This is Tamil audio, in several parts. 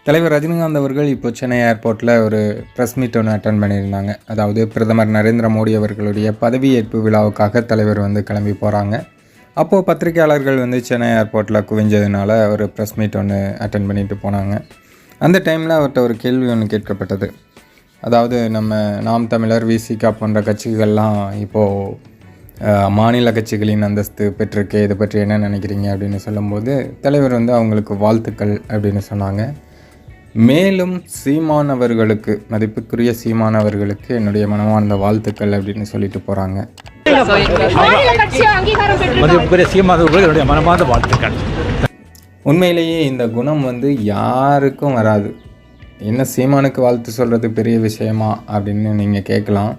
தலைவர் ரஜினிகாந்த் அவர்கள் இப்போ சென்னை ஏர்போர்ட்டில் ஒரு ப்ரெஸ் மீட் ஒன்று அட்டன் பண்ணியிருந்தாங்க. அதாவது பிரதமர் நரேந்திர மோடி அவர்களுடைய பதவியேற்பு விழாவுக்காக தலைவர் கிளம்பி போகிறாங்க. அப்போது பத்திரிகையாளர்கள் சென்னை ஏர்போர்ட்டில் குவிஞ்சதுனால ஒரு ப்ரெஸ் மீட் ஒன்று அட்டன் பண்ணிட்டு போனாங்க. அந்த டைமில் அவர்கிட்ட ஒரு கேள்வி ஒன்று கேட்கப்பட்டது. அதாவது நம்ம நாம் தமிழர், விசிகா போன்ற கட்சிகள்லாம் இப்போது மாநில கட்சிகளின் அந்தஸ்து பெற்றிருக்கு, இதை பற்றி என்ன நினைக்கிறீங்க அப்படின்னு சொல்லும்போது தலைவர் அவங்களுக்கு வாழ்த்துக்கள் அப்படின்னு சொன்னாங்க. மேலும் சீமான் அவர்களுக்கு, மதிப்புக்குரிய சீமான் அவர்களுக்கு என்னுடைய மனமார்ந்த வாழ்த்துக்கள் அப்படின்னு சொல்லிட்டு போகிறாங்க. உண்மையிலேயே இந்த குணம் யாருக்கும் வராது. என்ன சீமானுக்கு வாழ்த்து சொல்கிறது பெரிய விஷயமா அப்படின்னு நீங்கள் கேட்கலாம்.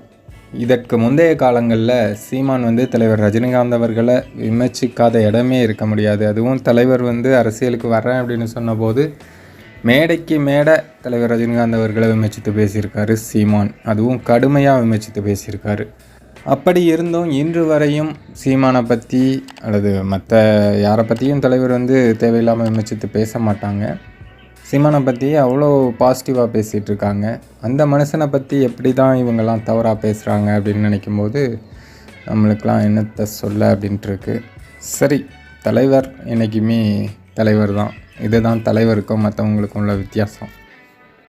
இதற்கு முந்தைய காலங்களில் சீமான் தலைவர் ரஜினிகாந்த் அவர்களை விமர்சிக்காத இடமே இருக்க முடியாது. அதுவும் தலைவர் அரசியலுக்கு வர்றேன் அப்படின்னு சொன்னபோது மேடைக்கு மேடை தலைவர் ரஜினிகாந்த் அவர்களை விமர்சித்து பேசியிருக்காரு சீமான். அதுவும் கடுமையாக விமர்சித்து பேசியிருக்காரு. அப்படி இருந்தும் இன்று வரையும் சீமானை பற்றி அல்லது மற்ற யாரை பற்றியும் தலைவர் தேவையில்லாமல் விமர்சித்து பேச மாட்டாங்க. சீமானை பற்றி அவ்வளோ பாசிட்டிவாக பேசிகிட்டு இருக்காங்க. அந்த மனுஷனை பற்றி எப்படி தான் இவங்கெல்லாம் தவறாக பேசுகிறாங்க அப்படின்னு நினைக்கும்போது நம்மளுக்கெலாம் என்னத்தை சொல்ல அப்படின்ட்டு இருக்கு. சரி, தலைவர் என்றைக்குமே தலைவர் தான். இதுதான் தலைவருக்கும் மற்றவங்களுக்கும் உள்ள வித்தியாசம்.